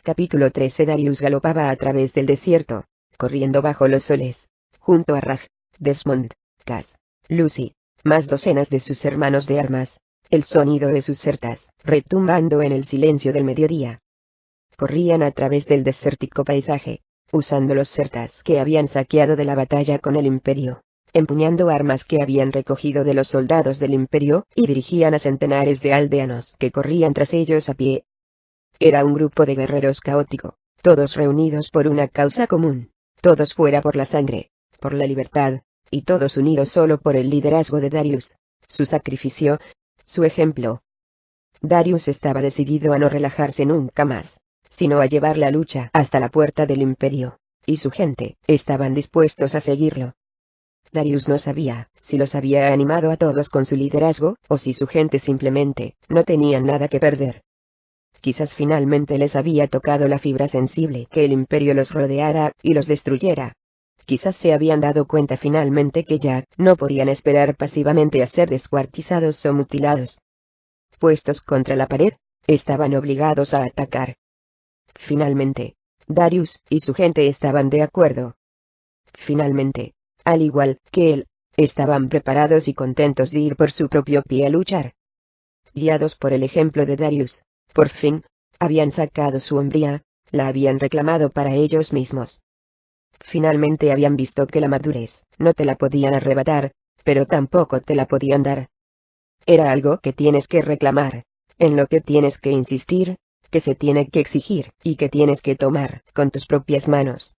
Capítulo 13. Darius galopaba a través del desierto, corriendo bajo los soles, junto a Raj, Desmond, Cass, Lucy, más docenas de sus hermanos de armas, el sonido de sus certas retumbando en el silencio del mediodía. Corrían a través del desértico paisaje, usando los certas que habían saqueado de la batalla con el Imperio, empuñando armas que habían recogido de los soldados del Imperio, y dirigían a centenares de aldeanos que corrían tras ellos a pie. Era un grupo de guerreros caótico, todos reunidos por una causa común, todos fuera por la sangre, por la libertad, y todos unidos solo por el liderazgo de Darius, su sacrificio, su ejemplo. Darius estaba decidido a no relajarse nunca más, sino a llevar la lucha hasta la puerta del Imperio, y su gente estaban dispuestos a seguirlo. Darius no sabía si los había animado a todos con su liderazgo, o si su gente simplemente no tenía nada que perder. Quizás finalmente les había tocado la fibra sensible que el Imperio los rodeara y los destruyera. Quizás se habían dado cuenta finalmente que ya no podían esperar pasivamente a ser descuartizados o mutilados. Puestos contra la pared, estaban obligados a atacar. Finalmente, Darius y su gente estaban de acuerdo. Finalmente, al igual que él, estaban preparados y contentos de ir por su propio pie a luchar. Guiados por el ejemplo de Darius, por fin, habían sacado su hombría, la habían reclamado para ellos mismos. Finalmente habían visto que la madurez no te la podían arrebatar, pero tampoco te la podían dar. Era algo que tienes que reclamar, en lo que tienes que insistir, que se tiene que exigir, y que tienes que tomar con tus propias manos.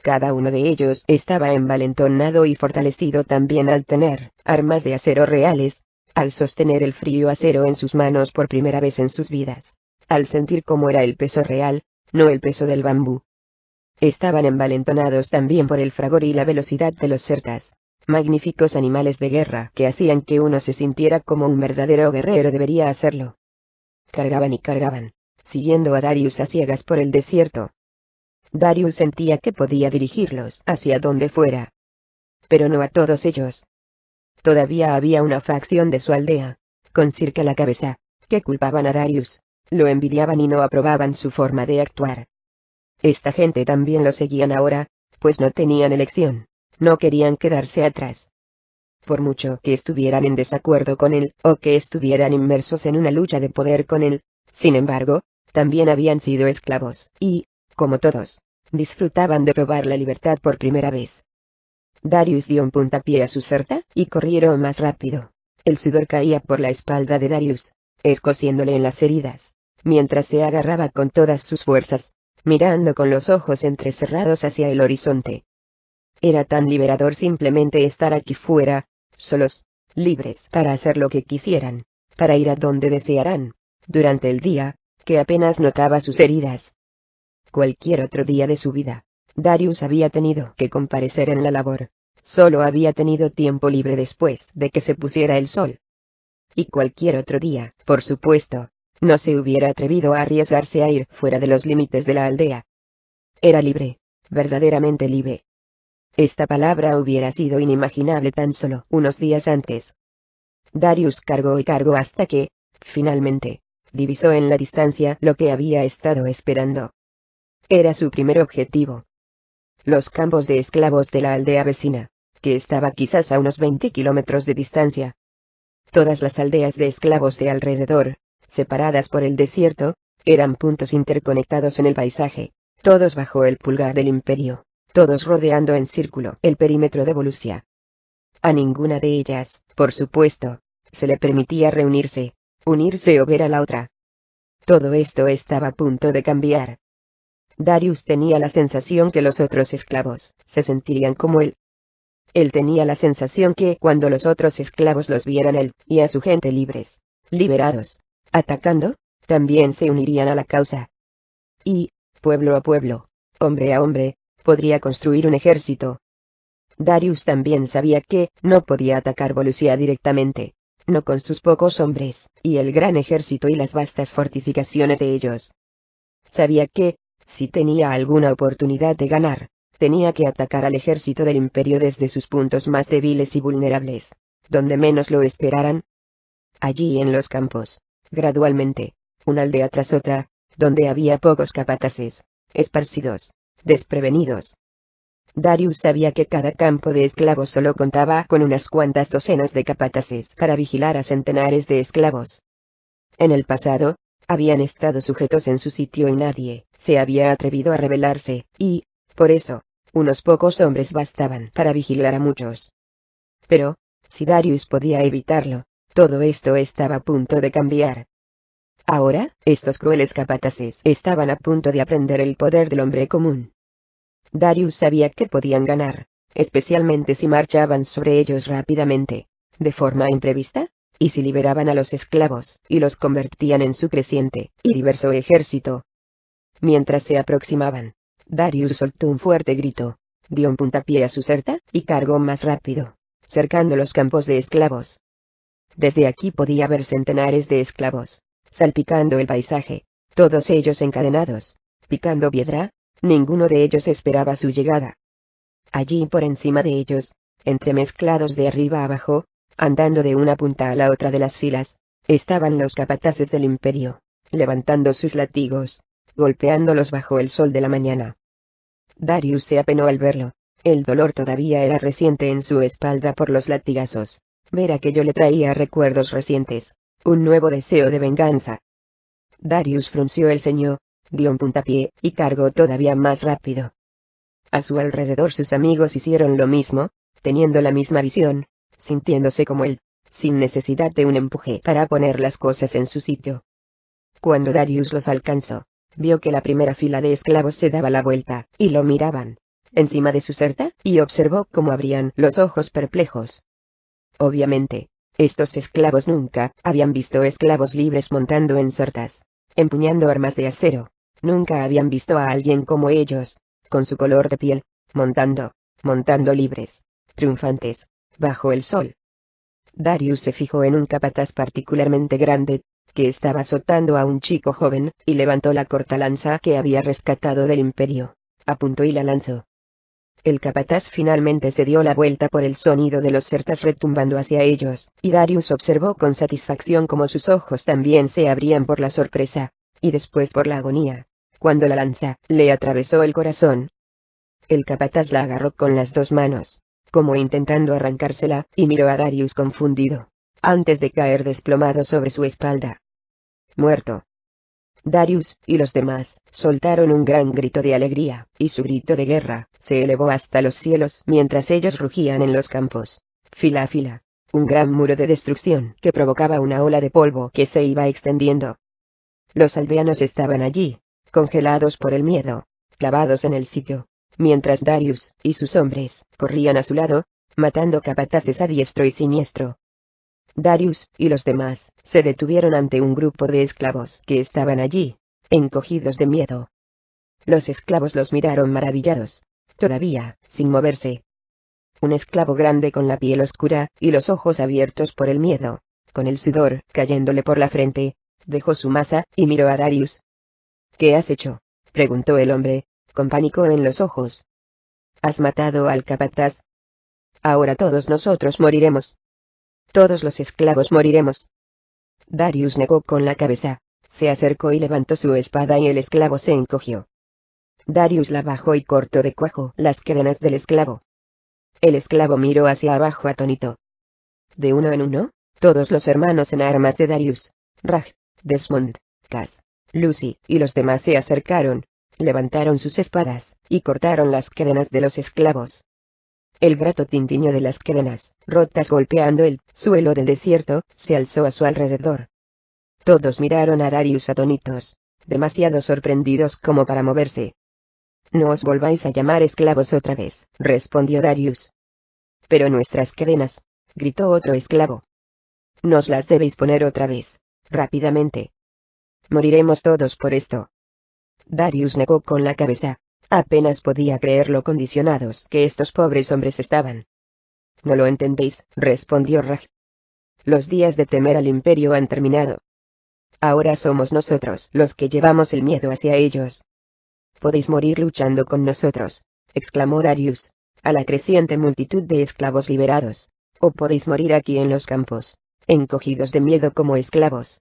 Cada uno de ellos estaba envalentonado y fortalecido también al tener armas de acero reales, al sostener el frío acero en sus manos por primera vez en sus vidas, al sentir cómo era el peso real, no el peso del bambú. Estaban envalentonados también por el fragor y la velocidad de los certas, magníficos animales de guerra que hacían que uno se sintiera como un verdadero guerrero debería hacerlo. Cargaban y cargaban, siguiendo a Darius a ciegas por el desierto. Darius sentía que podía dirigirlos hacia donde fuera. Pero no a todos ellos. Todavía había una facción de su aldea, con Circe a la cabeza, que culpaban a Darius, lo envidiaban y no aprobaban su forma de actuar. Esta gente también lo seguían ahora, pues no tenían elección, no querían quedarse atrás. Por mucho que estuvieran en desacuerdo con él, o que estuvieran inmersos en una lucha de poder con él, sin embargo, también habían sido esclavos, y, como todos, disfrutaban de probar la libertad por primera vez. Darius dio un puntapié a su certa, y corrieron más rápido. El sudor caía por la espalda de Darius, escociéndole en las heridas, mientras se agarraba con todas sus fuerzas, mirando con los ojos entrecerrados hacia el horizonte. Era tan liberador simplemente estar aquí fuera, solos, libres para hacer lo que quisieran, para ir a donde desearan, durante el día, que apenas notaba sus heridas. Cualquier otro día de su vida, Darius había tenido que comparecer en la labor, solo había tenido tiempo libre después de que se pusiera el sol. Y cualquier otro día, por supuesto, no se hubiera atrevido a arriesgarse a ir fuera de los límites de la aldea. Era libre, verdaderamente libre. Esta palabra hubiera sido inimaginable tan solo unos días antes. Darius cargó y cargó hasta que, finalmente, divisó en la distancia lo que había estado esperando. Era su primer objetivo. Los campos de esclavos de la aldea vecina, que estaba quizás a unos 20 kilómetros de distancia. Todas las aldeas de esclavos de alrededor, separadas por el desierto, eran puntos interconectados en el paisaje, todos bajo el pulgar del Imperio, todos rodeando en círculo el perímetro de Volusia. A ninguna de ellas, por supuesto, se le permitía reunirse, unirse o ver a la otra. Todo esto estaba a punto de cambiar. Darius tenía la sensación que los otros esclavos se sentirían como él. Él tenía la sensación que cuando los otros esclavos los vieran él y a su gente libres, liberados, atacando, también se unirían a la causa. Y, pueblo a pueblo, hombre a hombre, podría construir un ejército. Darius también sabía que no podía atacar Volusia directamente, no con sus pocos hombres, y el gran ejército y las vastas fortificaciones de ellos. Sabía que, si tenía alguna oportunidad de ganar, tenía que atacar al ejército del Imperio desde sus puntos más débiles y vulnerables, donde menos lo esperaran. Allí en los campos, gradualmente, una aldea tras otra, donde había pocos capataces, esparcidos, desprevenidos. Darius sabía que cada campo de esclavos solo contaba con unas cuantas docenas de capataces para vigilar a centenares de esclavos. En el pasado, habían estado sujetos en su sitio y nadie se había atrevido a rebelarse, y, por eso, unos pocos hombres bastaban para vigilar a muchos. Pero, si Darius podía evitarlo, todo esto estaba a punto de cambiar. Ahora, estos crueles capataces estaban a punto de aprender el poder del hombre común. Darius sabía que podían ganar, especialmente si marchaban sobre ellos rápidamente, de forma imprevista, y si liberaban a los esclavos y los convertían en su creciente y diverso ejército. Mientras se aproximaban, Darius soltó un fuerte grito, dio un puntapié a su certa y cargó más rápido, cercando los campos de esclavos. Desde aquí podía ver centenares de esclavos, salpicando el paisaje, todos ellos encadenados, picando piedra. Ninguno de ellos esperaba su llegada. Allí por encima de ellos, entremezclados de arriba a abajo, andando de una punta a la otra de las filas, estaban los capataces del imperio, levantando sus látigos, golpeándolos bajo el sol de la mañana. Darius se apenó al verlo, el dolor todavía era reciente en su espalda por los latigazos. Ver aquello le traía recuerdos recientes, un nuevo deseo de venganza. Darius frunció el ceño, dio un puntapié y cargó todavía más rápido. A su alrededor sus amigos hicieron lo mismo, teniendo la misma visión, sintiéndose como él, sin necesidad de un empuje para poner las cosas en su sitio. Cuando Darius los alcanzó, vio que la primera fila de esclavos se daba la vuelta, y lo miraban, encima de su certa, y observó cómo abrían los ojos perplejos. Obviamente, estos esclavos nunca habían visto esclavos libres montando en certas, empuñando armas de acero. Nunca habían visto a alguien como ellos, con su color de piel, montando libres, triunfantes, bajo el sol. Darius se fijó en un capataz particularmente grande, que estaba azotando a un chico joven, y levantó la corta lanza que había rescatado del imperio, apuntó y la lanzó. El capataz finalmente se dio la vuelta por el sonido de los certas retumbando hacia ellos, y Darius observó con satisfacción cómo sus ojos también se abrían por la sorpresa, y después por la agonía, cuando la lanza le atravesó el corazón. El capataz la agarró con las dos manos, como intentando arrancársela, y miró a Darius confundido, antes de caer desplomado sobre su espalda. Muerto. Darius y los demás soltaron un gran grito de alegría, y su grito de guerra se elevó hasta los cielos mientras ellos rugían en los campos, fila a fila, un gran muro de destrucción que provocaba una ola de polvo que se iba extendiendo. Los aldeanos estaban allí, congelados por el miedo, clavados en el sitio, mientras Darius y sus hombres corrían a su lado, matando capataces a diestro y siniestro. Darius y los demás se detuvieron ante un grupo de esclavos que estaban allí, encogidos de miedo. Los esclavos los miraron maravillados, todavía sin moverse. Un esclavo grande con la piel oscura y los ojos abiertos por el miedo, con el sudor cayéndole por la frente, dejó su masa y miró a Darius. ¿Qué has hecho?, preguntó el hombre, con pánico en los ojos. ¿Has matado al capataz? Ahora todos nosotros moriremos. Todos los esclavos moriremos. Darius negó con la cabeza, se acercó y levantó su espada y el esclavo se encogió. Darius la bajó y cortó de cuajo las cadenas del esclavo. El esclavo miró hacia abajo atónito. De uno en uno, todos los hermanos en armas de Darius, Raj, Desmond, Cass, Lucy y los demás se acercaron, levantaron sus espadas y cortaron las cadenas de los esclavos. El grato tintiño de las cadenas, rotas golpeando el suelo del desierto, se alzó a su alrededor. Todos miraron a Darius atónitos, demasiado sorprendidos como para moverse. No os volváis a llamar esclavos otra vez, respondió Darius. Pero nuestras cadenas, gritó otro esclavo. Nos las debéis poner otra vez, rápidamente. Moriremos todos por esto. Darius negó con la cabeza. Apenas podía creer lo condicionados que estos pobres hombres estaban. No lo entendéis, respondió Raj. Los días de temer al imperio han terminado. Ahora somos nosotros los que llevamos el miedo hacia ellos. Podéis morir luchando con nosotros, exclamó Darius, a la creciente multitud de esclavos liberados, o podéis morir aquí en los campos, encogidos de miedo como esclavos.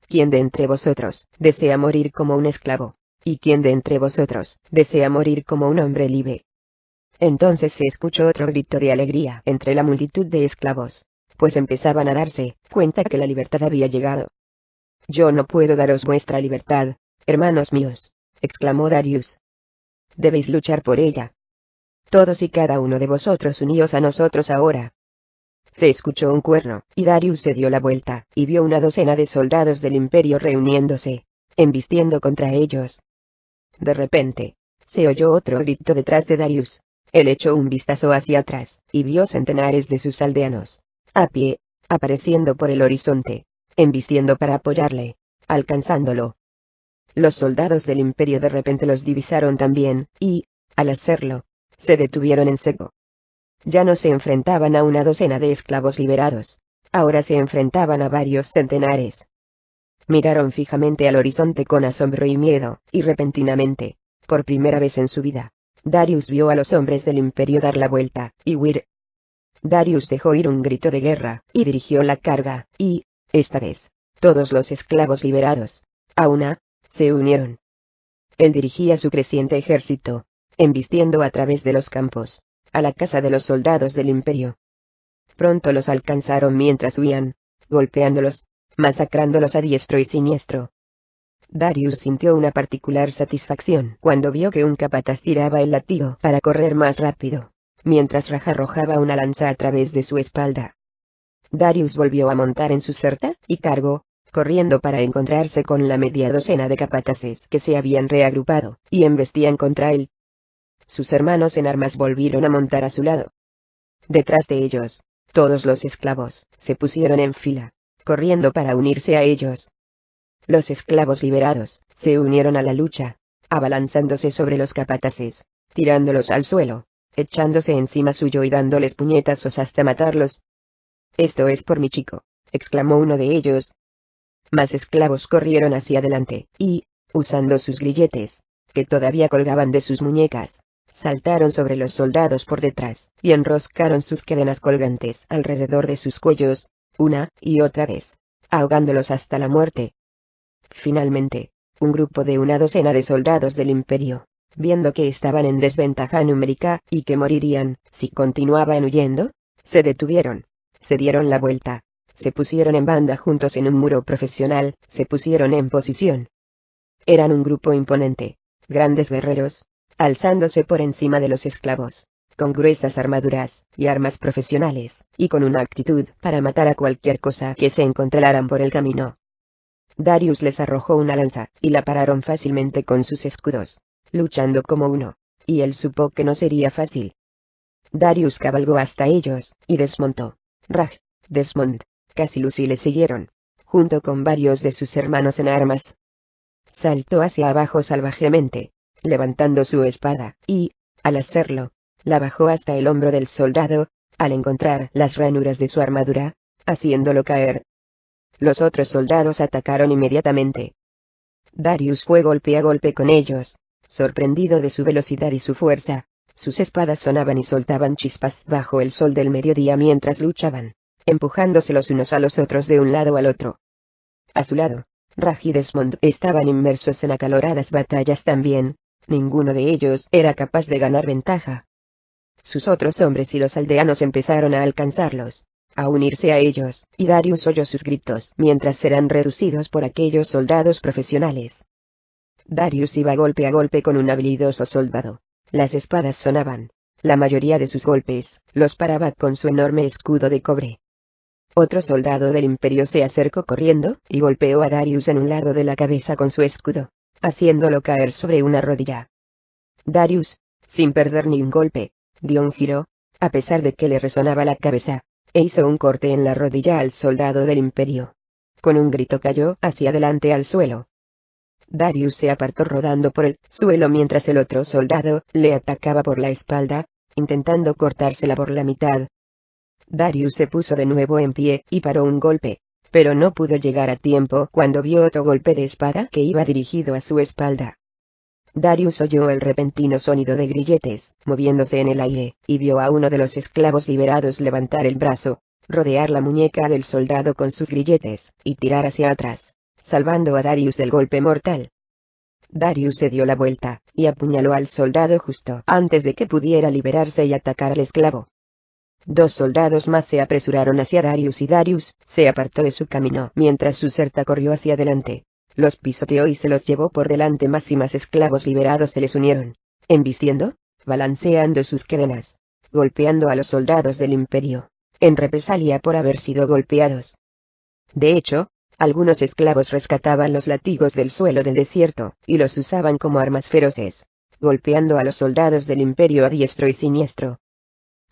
¿quién de entre vosotros desea morir como un esclavo? ¿Y quién de entre vosotros desea morir como un hombre libre? Entonces se escuchó otro grito de alegría entre la multitud de esclavos, pues empezaban a darse cuenta que la libertad había llegado. «Yo no puedo daros vuestra libertad, hermanos míos», exclamó Darius. «Debéis luchar por ella. Todos y cada uno de vosotros uníos a nosotros ahora». Se escuchó un cuerno, y Darius se dio la vuelta, y vio una docena de soldados del imperio reuniéndose, embistiendo contra ellos. De repente, se oyó otro grito detrás de Darius. Él echó un vistazo hacia atrás, y vio centenares de sus aldeanos, a pie, apareciendo por el horizonte, embistiendo para apoyarle, alcanzándolo. Los soldados del imperio de repente los divisaron también, y, al hacerlo, se detuvieron en seco. Ya no se enfrentaban a una docena de esclavos liberados, ahora se enfrentaban a varios centenares. Miraron fijamente al horizonte con asombro y miedo, y repentinamente, por primera vez en su vida, Darius vio a los hombres del imperio dar la vuelta, y huir. Darius dejó ir un grito de guerra, y dirigió la carga, y, esta vez, todos los esclavos liberados, a una, se unieron. Él dirigía su creciente ejército, embistiendo a través de los campos, a la casa de los soldados del imperio. Pronto los alcanzaron mientras huían, golpeándolos, masacrándolos a diestro y siniestro. Darius sintió una particular satisfacción cuando vio que un capataz tiraba el látigo para correr más rápido, mientras Raj arrojaba una lanza a través de su espalda. Darius volvió a montar en su certa, y cargó, corriendo para encontrarse con la media docena de capataces que se habían reagrupado, y embestían contra él. Sus hermanos en armas volvieron a montar a su lado. Detrás de ellos, todos los esclavos se pusieron en fila, corriendo para unirse a ellos. Los esclavos liberados se unieron a la lucha, abalanzándose sobre los capataces, tirándolos al suelo, echándose encima suyo y dándoles puñetazos hasta matarlos. «Esto es por mi chico», exclamó uno de ellos. Más esclavos corrieron hacia adelante, y, usando sus grilletes, que todavía colgaban de sus muñecas, saltaron sobre los soldados por detrás, y enroscaron sus cadenas colgantes alrededor de sus cuellos, una y otra vez, ahogándolos hasta la muerte. Finalmente, un grupo de una docena de soldados del imperio, viendo que estaban en desventaja numérica y que morirían si continuaban huyendo, se detuvieron, se dieron la vuelta, se pusieron en banda juntos en un muro profesional, se pusieron en posición. Eran un grupo imponente, grandes guerreros, alzándose por encima de los esclavos, con gruesas armaduras y armas profesionales, y con una actitud para matar a cualquier cosa que se encontraran por el camino. Darius les arrojó una lanza, y la pararon fácilmente con sus escudos, luchando como uno, y él supo que no sería fácil. Darius cabalgó hasta ellos, y desmontó. Raj, Desmond, Cas y Lucy le siguieron, junto con varios de sus hermanos en armas. Saltó hacia abajo salvajemente, levantando su espada, y, al hacerlo, la bajó hasta el hombro del soldado, al encontrar las ranuras de su armadura, haciéndolo caer. Los otros soldados atacaron inmediatamente. Darius fue golpe a golpe con ellos, sorprendido de su velocidad y su fuerza. Sus espadas sonaban y soltaban chispas bajo el sol del mediodía mientras luchaban, empujándose los unos a los otros de un lado al otro. A su lado, Raj y Desmond estaban inmersos en acaloradas batallas también. Ninguno de ellos era capaz de ganar ventaja. Sus otros hombres y los aldeanos empezaron a alcanzarlos, a unirse a ellos, y Darius oyó sus gritos mientras eran reducidos por aquellos soldados profesionales. Darius iba golpe a golpe con un habilidoso soldado. Las espadas sonaban. La mayoría de sus golpes los paraba con su enorme escudo de cobre. Otro soldado del imperio se acercó corriendo, y golpeó a Darius en un lado de la cabeza con su escudo, haciéndolo caer sobre una rodilla. Darius, sin perder ni un golpe, dio un giro, a pesar de que le resonaba la cabeza, e hizo un corte en la rodilla al soldado del imperio. Con un grito cayó hacia adelante al suelo. Darius se apartó rodando por el suelo mientras el otro soldado le atacaba por la espalda, intentando cortársela por la mitad. Darius se puso de nuevo en pie y paró un golpe, pero no pudo llegar a tiempo cuando vio otro golpe de espada que iba dirigido a su espalda. Darius oyó el repentino sonido de grilletes moviéndose en el aire, y vio a uno de los esclavos liberados levantar el brazo, rodear la muñeca del soldado con sus grilletes, y tirar hacia atrás, salvando a Darius del golpe mortal. Darius se dio la vuelta, y apuñaló al soldado justo antes de que pudiera liberarse y atacar al esclavo. 2 soldados más se apresuraron hacia Darius y Darius se apartó de su camino mientras su serta corrió hacia adelante. Los pisoteó y se los llevó por delante. Más y más esclavos liberados se les unieron, embistiendo, balanceando sus cadenas, golpeando a los soldados del imperio, en represalia por haber sido golpeados. De hecho, algunos esclavos rescataban los látigos del suelo del desierto, y los usaban como armas feroces, golpeando a los soldados del imperio a diestro y siniestro.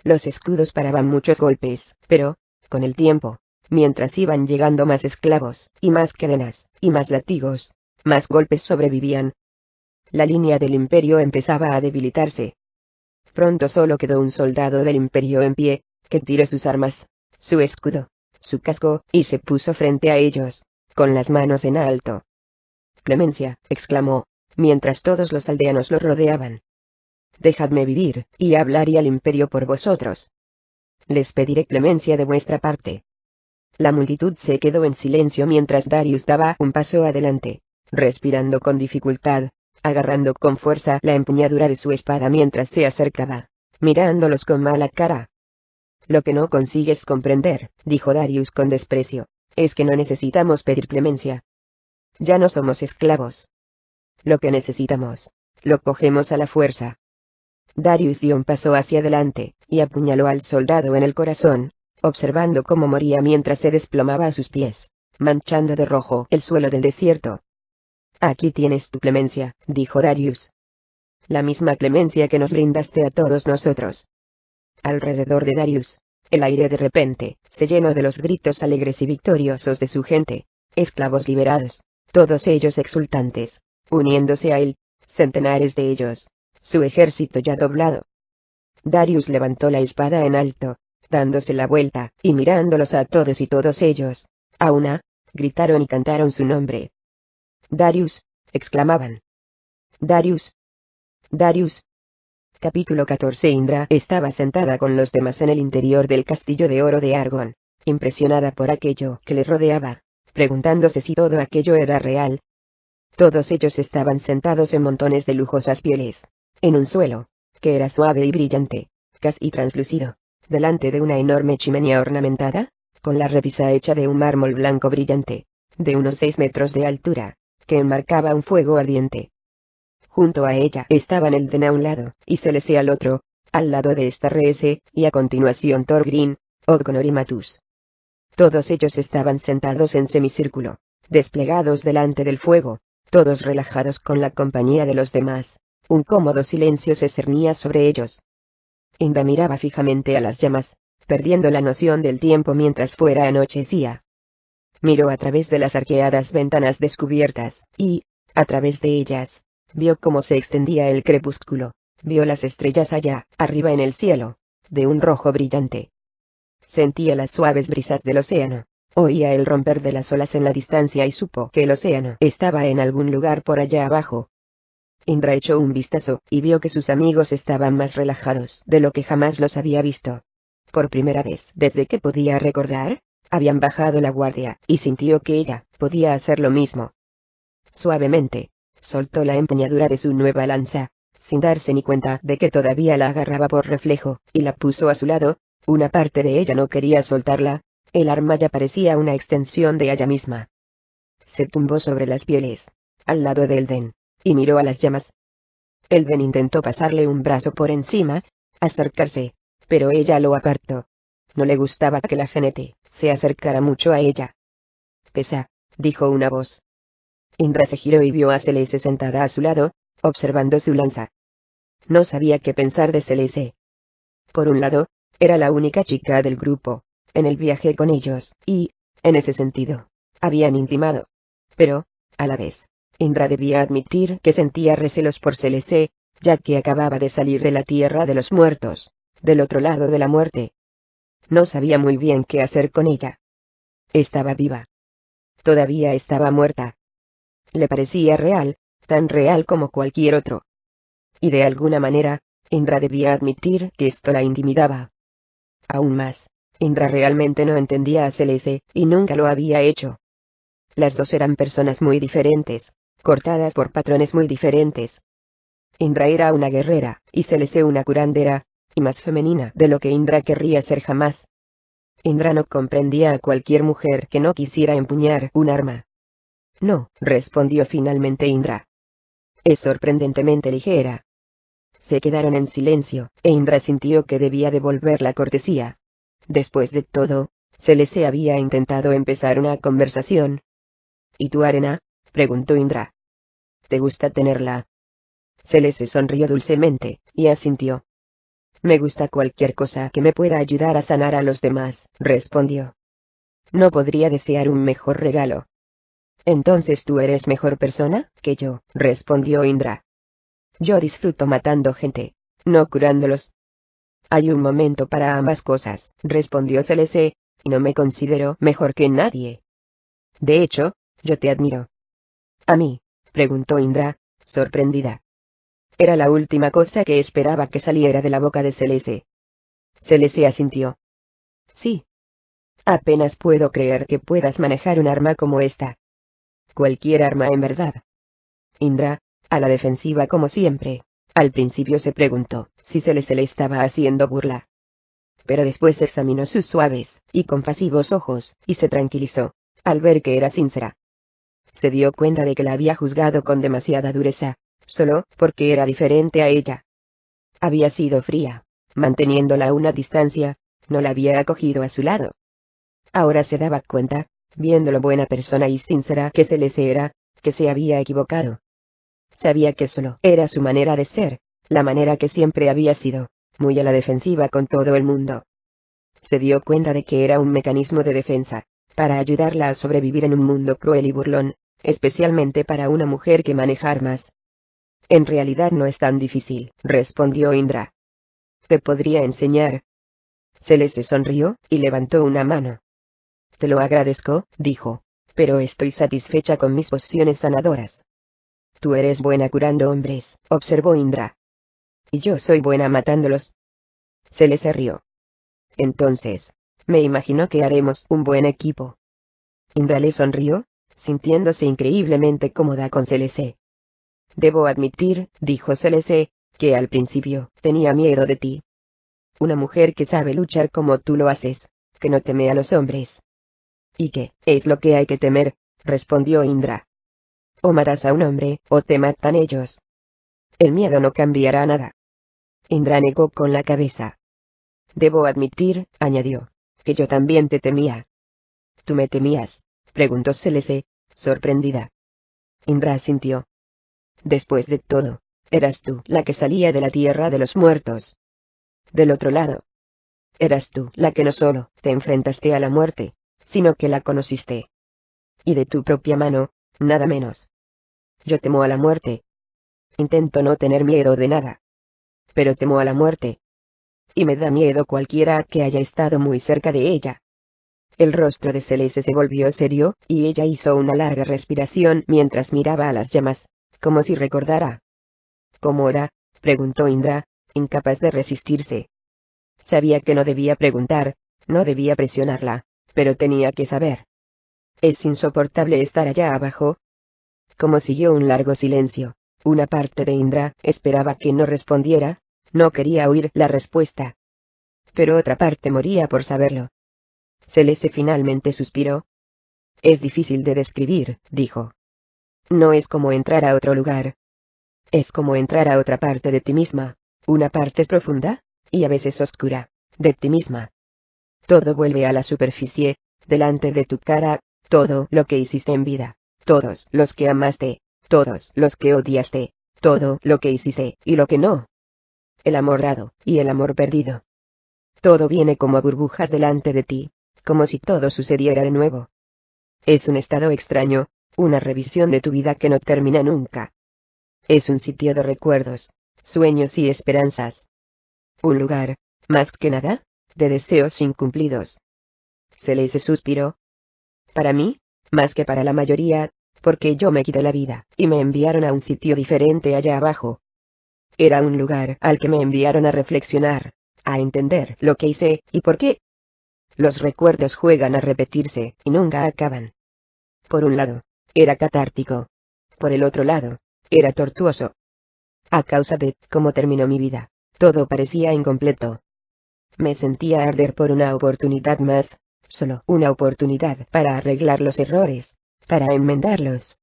Los escudos paraban muchos golpes, pero, con el tiempo, mientras iban llegando más esclavos, y más cadenas, y más látigos, más golpes sobrevivían. La línea del imperio empezaba a debilitarse. Pronto solo quedó un soldado del imperio en pie, que tiró sus armas, su escudo, su casco, y se puso frente a ellos, con las manos en alto. «Clemencia», exclamó, mientras todos los aldeanos lo rodeaban. «Dejadme vivir, y hablaré al imperio por vosotros. Les pediré clemencia de vuestra parte». La multitud se quedó en silencio mientras Darius daba un paso adelante, respirando con dificultad, agarrando con fuerza la empuñadura de su espada mientras se acercaba, mirándolos con mala cara. «Lo que no consigues comprender», dijo Darius con desprecio, «es que no necesitamos pedir clemencia. Ya no somos esclavos. Lo que necesitamos, lo cogemos a la fuerza». Darius dio un paso hacia adelante, y apuñaló al soldado en el corazón, observando cómo moría mientras se desplomaba a sus pies, manchando de rojo el suelo del desierto. «Aquí tienes tu clemencia», dijo Darius. «La misma clemencia que nos brindaste a todos nosotros». Alrededor de Darius, el aire de repente se llenó de los gritos alegres y victoriosos de su gente, esclavos liberados, todos ellos exultantes, uniéndose a él, centenares de ellos, su ejército ya doblado. Darius levantó la espada en alto, dándose la vuelta, y mirándolos a todos y todos ellos, a una, gritaron y cantaron su nombre. «Darius», exclamaban. «Darius. Darius». Capítulo 14. Indra estaba sentada con los demás en el interior del castillo de oro de Argon, impresionada por aquello que le rodeaba, preguntándose si todo aquello era real. Todos ellos estaban sentados en montones de lujosas pieles, en un suelo, que era suave y brillante, casi translúcido, delante de una enorme chimenea ornamentada, con la repisa hecha de un mármol blanco brillante, de unos 6 metros de altura, que enmarcaba un fuego ardiente. Junto a ella estaban Elden a un lado, y Selesé al otro, al lado de esta Reese, y a continuación Thorgrim, Odgonor y Matus. Todos ellos estaban sentados en semicírculo, desplegados delante del fuego, todos relajados con la compañía de los demás. Un cómodo silencio se cernía sobre ellos. Indra miraba fijamente a las llamas, perdiendo la noción del tiempo mientras fuera anochecía. Miró a través de las arqueadas ventanas descubiertas, y, a través de ellas, vio cómo se extendía el crepúsculo, vio las estrellas allá, arriba en el cielo, de un rojo brillante. Sentía las suaves brisas del océano, oía el romper de las olas en la distancia y supo que el océano estaba en algún lugar por allá abajo. Indra echó un vistazo, y vio que sus amigos estaban más relajados de lo que jamás los había visto. Por primera vez desde que podía recordar, habían bajado la guardia, y sintió que ella podía hacer lo mismo. Suavemente, soltó la empuñadura de su nueva lanza, sin darse ni cuenta de que todavía la agarraba por reflejo, y la puso a su lado. Una parte de ella no quería soltarla, el arma ya parecía una extensión de ella misma. Se tumbó sobre las pieles, al lado de Elden, y miró a las llamas. Elden intentó pasarle un brazo por encima, acercarse, pero ella lo apartó. No le gustaba que la gente se acercara mucho a ella. «Pesa», dijo una voz. Indra se giró y vio a Selesé sentada a su lado, observando su lanza. No sabía qué pensar de Selesé. Por un lado, era la única chica del grupo, en el viaje con ellos, y, en ese sentido, habían intimado. Pero, a la vez, Indra debía admitir que sentía recelos por Selesé, ya que acababa de salir de la tierra de los muertos, del otro lado de la muerte. No sabía muy bien qué hacer con ella. Estaba viva. Todavía estaba muerta. Le parecía real, tan real como cualquier otro. Y de alguna manera, Indra debía admitir que esto la intimidaba. Aún más, Indra realmente no entendía a Selesé, y nunca lo había hecho. Las dos eran personas muy diferentes, cortadas por patrones muy diferentes. Indra era una guerrera, y Celeste una curandera, y más femenina de lo que Indra querría ser jamás. Indra no comprendía a cualquier mujer que no quisiera empuñar un arma. No, respondió finalmente Indra. Es sorprendentemente ligera. Se quedaron en silencio, e Indra sintió que debía devolver la cortesía. Después de todo, Celeste había intentado empezar una conversación. ¿Y tu arena? Preguntó Indra. ¿Te gusta tenerla? Celeste sonrió dulcemente, y asintió. Me gusta cualquier cosa que me pueda ayudar a sanar a los demás, respondió. No podría desear un mejor regalo. Entonces tú eres mejor persona que yo, respondió Indra. Yo disfruto matando gente, no curándolos. Hay un momento para ambas cosas, respondió Celeste, y no me considero mejor que nadie. De hecho, yo te admiro. ¿A mí? Preguntó Indra, sorprendida. Era la última cosa que esperaba que saliera de la boca de Celeste. Celeste asintió. Sí. Apenas puedo creer que puedas manejar un arma como esta. Cualquier arma en verdad. Indra, a la defensiva como siempre, al principio se preguntó si Celeste le estaba haciendo burla. Pero después examinó sus suaves y compasivos ojos, y se tranquilizó, al ver que era sincera. Se dio cuenta de que la había juzgado con demasiada dureza, solo porque era diferente a ella. Había sido fría, manteniéndola a una distancia, no la había acogido a su lado. Ahora se daba cuenta, viendo lo buena persona y sincera que Celeste era, que se había equivocado. Sabía que solo era su manera de ser, la manera que siempre había sido, muy a la defensiva con todo el mundo. Se dio cuenta de que era un mecanismo de defensa, para ayudarla a sobrevivir en un mundo cruel y burlón, especialmente para una mujer que maneja armas. En realidad no es tan difícil, respondió Indra. Te podría enseñar. Celeste sonrió, y levantó una mano. Te lo agradezco, dijo, pero estoy satisfecha con mis pociones sanadoras. Tú eres buena curando hombres, observó Indra. Y yo soy buena matándolos. Celeste rió. Entonces, me imagino que haremos un buen equipo. Indra le sonrió, sintiéndose increíblemente cómoda con Celeste. Debo admitir, dijo Celeste, que al principio tenía miedo de ti. Una mujer que sabe luchar como tú lo haces, que no teme a los hombres. ¿Y qué es lo que hay que temer? Respondió Indra. O matas a un hombre, o te matan ellos. El miedo no cambiará nada. Indra negó con la cabeza. Debo admitir, añadió, que yo también te temía. ¿Tú me temías? Preguntó Celeste, sorprendida. Indra asintió. Después de todo, eras tú la que salía de la tierra de los muertos. Del otro lado. Eras tú la que no solo te enfrentaste a la muerte, sino que la conociste. Y de tu propia mano, nada menos. Yo temo a la muerte. Intento no tener miedo de nada. Pero temo a la muerte. Y me da miedo cualquiera que haya estado muy cerca de ella. El rostro de Celeste se volvió serio, y ella hizo una larga respiración mientras miraba a las llamas, como si recordara. ¿Cómo era? Preguntó Indra, incapaz de resistirse. Sabía que no debía preguntar, no debía presionarla, pero tenía que saber. ¿Es insoportable estar allá abajo? Como siguió un largo silencio, una parte de Indra esperaba que no respondiera, no quería oír la respuesta. Pero otra parte moría por saberlo. Celeste finalmente suspiró. Es difícil de describir, dijo. No es como entrar a otro lugar. Es como entrar a otra parte de ti misma, una parte profunda, y a veces oscura, de ti misma. Todo vuelve a la superficie, delante de tu cara, todo lo que hiciste en vida, todos los que amaste, todos los que odiaste, todo lo que hiciste y lo que no. El amor dado, y el amor perdido. Todo viene como burbujas delante de ti, como si todo sucediera de nuevo. Es un estado extraño, una revisión de tu vida que no termina nunca. Es un sitio de recuerdos, sueños y esperanzas. Un lugar, más que nada, de deseos incumplidos. Celeste suspiró. Para mí, más que para la mayoría, porque yo me quité la vida, y me enviaron a un sitio diferente allá abajo. Era un lugar al que me enviaron a reflexionar, a entender lo que hice, y por qué. Los recuerdos juegan a repetirse, y nunca acaban. Por un lado, era catártico. Por el otro lado, era tortuoso. A causa de cómo terminó mi vida, todo parecía incompleto. Me sentía arder por una oportunidad más, solo una oportunidad para arreglar los errores, para enmendarlos.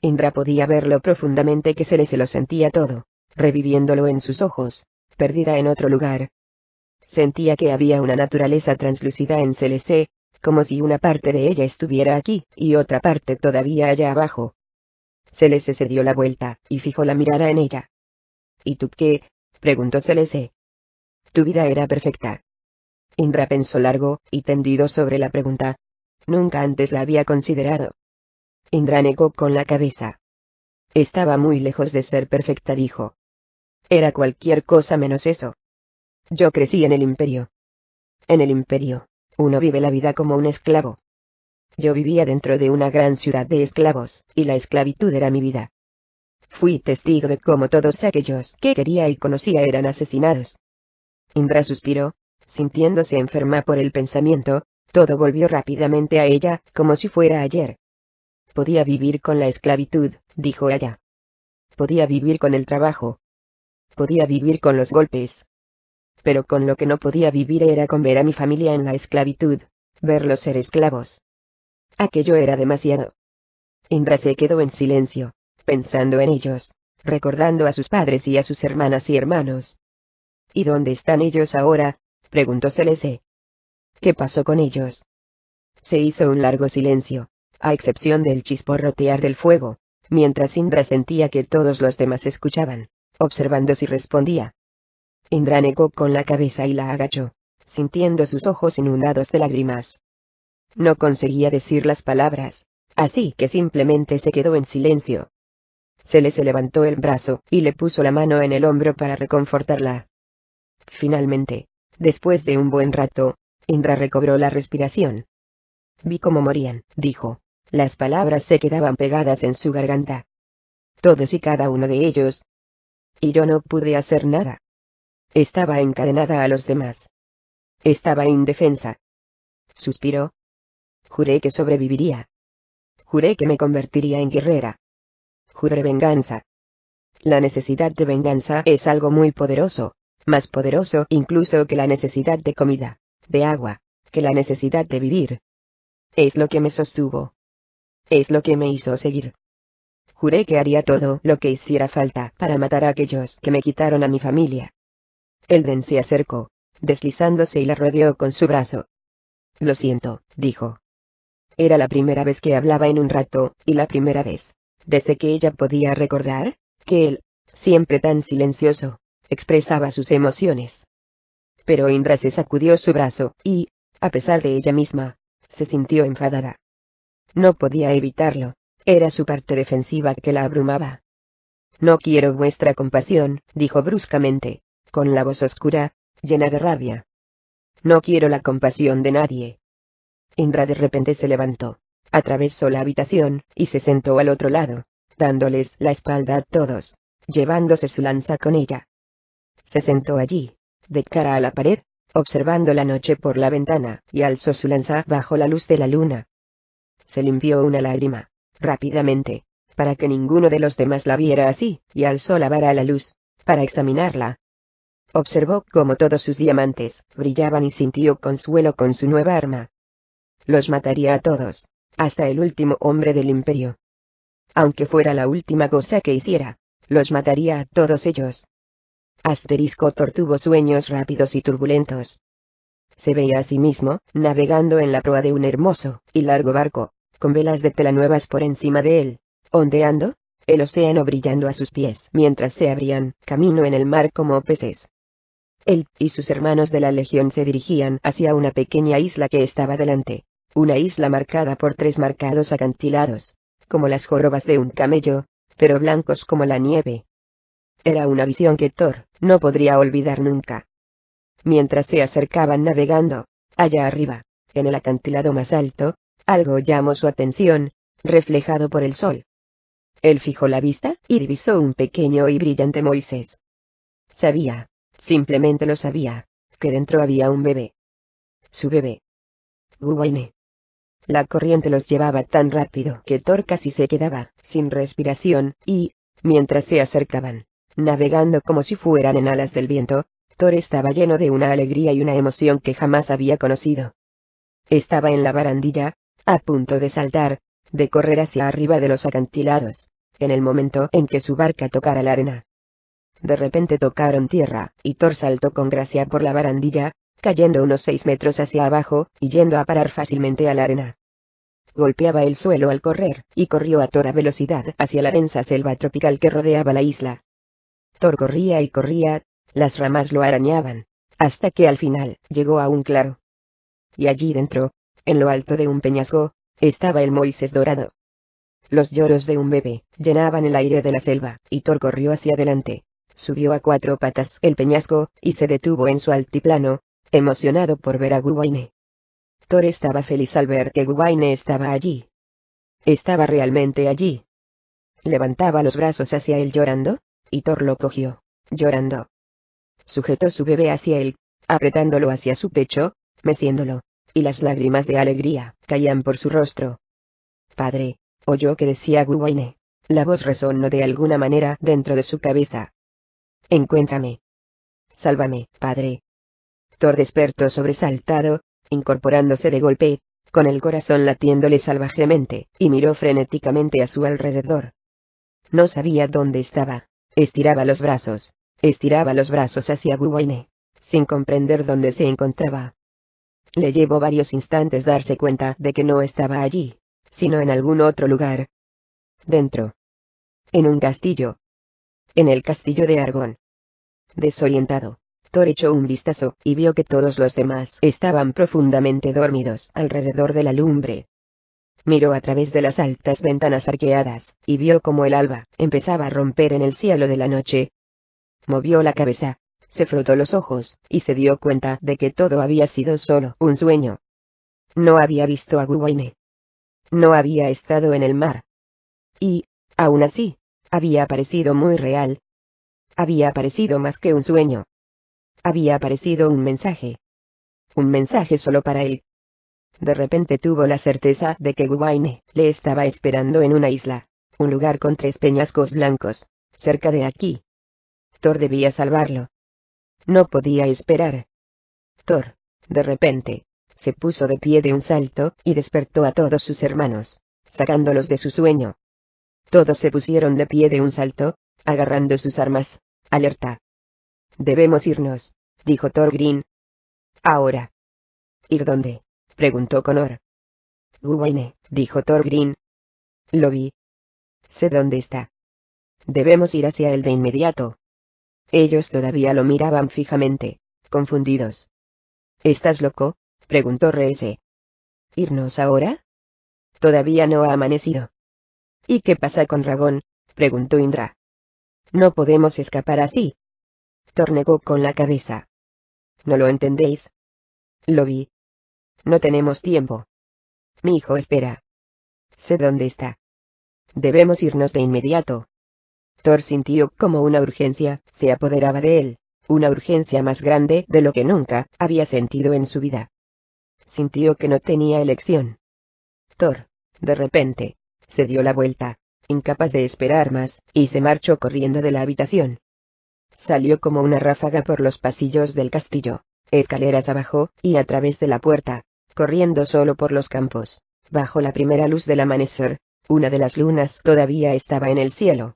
Indra podía ver lo profundamente que se lo sentía todo, reviviéndolo en sus ojos, perdida en otro lugar. Sentía que había una naturaleza translúcida en Celeste, como si una parte de ella estuviera aquí, y otra parte todavía allá abajo. Celeste se dio la vuelta, y fijó la mirada en ella. ¿Y tú qué? Preguntó Celeste. Tu vida era perfecta. Indra pensó largo y tendido sobre la pregunta. Nunca antes la había considerado. Indra negó con la cabeza. Estaba muy lejos de ser perfecta, dijo. Era cualquier cosa menos eso. Yo crecí en el imperio. En el imperio, uno vive la vida como un esclavo. Yo vivía dentro de una gran ciudad de esclavos, y la esclavitud era mi vida. Fui testigo de cómo todos aquellos que quería y conocía eran asesinados. Indra suspiró, sintiéndose enferma por el pensamiento, todo volvió rápidamente a ella, como si fuera ayer. Podía vivir con la esclavitud, dijo ella. Podía vivir con el trabajo. Podía vivir con los golpes. Pero con lo que no podía vivir era con ver a mi familia en la esclavitud, verlos ser esclavos. Aquello era demasiado. Indra se quedó en silencio, pensando en ellos, recordando a sus padres y a sus hermanas y hermanos. ¿Y dónde están ellos ahora? Preguntó Celeste. ¿Qué pasó con ellos? Se hizo un largo silencio, a excepción del chisporrotear del fuego, mientras Indra sentía que todos los demás escuchaban, observando si respondía. Indra negó con la cabeza y la agachó, sintiendo sus ojos inundados de lágrimas. No conseguía decir las palabras, así que simplemente se quedó en silencio. Se levantó el brazo y le puso la mano en el hombro para reconfortarla. Finalmente, después de un buen rato, Indra recobró la respiración. Vi cómo morían, dijo. Las palabras se quedaban pegadas en su garganta. Todos y cada uno de ellos. Y yo no pude hacer nada. Estaba encadenada a los demás. Estaba indefensa. Suspiró. Juré que sobreviviría. Juré que me convertiría en guerrera. Juré venganza. La necesidad de venganza es algo muy poderoso, más poderoso incluso que la necesidad de comida, de agua, que la necesidad de vivir. Es lo que me sostuvo. Es lo que me hizo seguir. Juré que haría todo lo que hiciera falta para matar a aquellos que me quitaron a mi familia. Elden se acercó, deslizándose y la rodeó con su brazo. Lo siento, dijo. Era la primera vez que hablaba en un rato, y la primera vez, desde que ella podía recordar, que él, siempre tan silencioso, expresaba sus emociones. Pero Indra se sacudió su brazo, y, a pesar de ella misma, se sintió enfadada. No podía evitarlo, era su parte defensiva que la abrumaba. No quiero vuestra compasión, dijo bruscamente, con la voz oscura, llena de rabia. No quiero la compasión de nadie. Indra de repente se levantó, atravesó la habitación, y se sentó al otro lado, dándoles la espalda a todos, llevándose su lanza con ella. Se sentó allí, de cara a la pared, observando la noche por la ventana, y alzó su lanza bajo la luz de la luna. Se limpió una lágrima, rápidamente, para que ninguno de los demás la viera así, y alzó la vara a la luz, para examinarla. Observó cómo todos sus diamantes brillaban y sintió consuelo con su nueva arma. Los mataría a todos, hasta el último hombre del imperio. Aunque fuera la última cosa que hiciera, los mataría a todos ellos. Asterisco Thor tuvo sueños rápidos y turbulentos. Se veía a sí mismo, navegando en la proa de un hermoso y largo barco, con velas de tela nuevas por encima de él, ondeando, el océano brillando a sus pies mientras se abrían camino en el mar como peces. Él y sus hermanos de la legión se dirigían hacia una pequeña isla que estaba delante, una isla marcada por 3 marcados acantilados, como las jorobas de un camello, pero blancos como la nieve. Era una visión que Thor no podría olvidar nunca. Mientras se acercaban navegando, allá arriba, en el acantilado más alto, algo llamó su atención, reflejado por el sol. Él fijó la vista y divisó un pequeño y brillante Moisés. Sabía, simplemente lo sabía, que dentro había un bebé. Su bebé. Guwaine. La corriente los llevaba tan rápido que Thor casi se quedaba sin respiración, y, mientras se acercaban, navegando como si fueran en alas del viento, Thor estaba lleno de una alegría y una emoción que jamás había conocido. Estaba en la barandilla, a punto de saltar, de correr hacia arriba de los acantilados, en el momento en que su barca tocara la arena. De repente tocaron tierra, y Thor saltó con gracia por la barandilla, cayendo unos 6 metros hacia abajo, y yendo a parar fácilmente a la arena. Golpeaba el suelo al correr, y corrió a toda velocidad hacia la densa selva tropical que rodeaba la isla. Thor corría y corría, las ramas lo arañaban, hasta que al final llegó a un claro. Y allí dentro, en lo alto de un peñasco, estaba el Moisés dorado. Los lloros de un bebé llenaban el aire de la selva, y Thor corrió hacia adelante. Subió a 4 patas el peñasco, y se detuvo en su altiplano, emocionado por ver a Gwaine. Thor estaba feliz al ver que Gwaine estaba allí. Estaba realmente allí. Levantaba los brazos hacia él llorando, y Thor lo cogió, llorando. Sujetó su bebé hacia él, apretándolo hacia su pecho, meciéndolo, y las lágrimas de alegría caían por su rostro. Padre, oyó que decía Gwaine. La voz resonó de alguna manera dentro de su cabeza. Encuéntrame. Sálvame, padre. Thor despertó sobresaltado, incorporándose de golpe, con el corazón latiéndole salvajemente, y miró frenéticamente a su alrededor. No sabía dónde estaba. Estiraba los brazos hacia Gwaine, sin comprender dónde se encontraba. Le llevó varios instantes darse cuenta de que no estaba allí, sino en algún otro lugar. Dentro. En un castillo. En el castillo de Argón. Desorientado, Thor echó un vistazo y vio que todos los demás estaban profundamente dormidos alrededor de la lumbre. Miró a través de las altas ventanas arqueadas, y vio cómo el alba empezaba a romper en el cielo de la noche. Movió la cabeza, se frotó los ojos, y se dio cuenta de que todo había sido solo un sueño. No había visto a Gwaine. No había estado en el mar. Y, aún así, había parecido muy real. Había parecido más que un sueño. Había parecido un mensaje. Un mensaje solo para él. De repente tuvo la certeza de que Gwaine le estaba esperando en una isla, un lugar con 3 peñascos blancos, cerca de aquí. Thor debía salvarlo. No podía esperar. Thor, de repente, se puso de pie de un salto y despertó a todos sus hermanos, sacándolos de su sueño. Todos se pusieron de pie de un salto, agarrando sus armas, alerta. Debemos irnos, dijo Thorgreen. Ahora. ¿Ir dónde?, preguntó Connor. Gwaine, dijo Thorgreen. Lo vi. Sé dónde está. Debemos ir hacia él de inmediato. Ellos todavía lo miraban fijamente, confundidos. ¿Estás loco?, preguntó Reese. ¿Irnos ahora? Todavía no ha amanecido. ¿Y qué pasa con Ragón?, preguntó Indra. No podemos escapar así. Thor negó con la cabeza. ¿No lo entendéis? Lo vi. No tenemos tiempo. Mi hijo espera. Sé dónde está. Debemos irnos de inmediato. Thor sintió como una urgencia se apoderaba de él, una urgencia más grande de lo que nunca había sentido en su vida. Sintió que no tenía elección. Thor, de repente, se dio la vuelta, incapaz de esperar más, y se marchó corriendo de la habitación. Salió como una ráfaga por los pasillos del castillo, escaleras abajo, y a través de la puerta, corriendo solo por los campos. Bajo la primera luz del amanecer, una de las lunas todavía estaba en el cielo.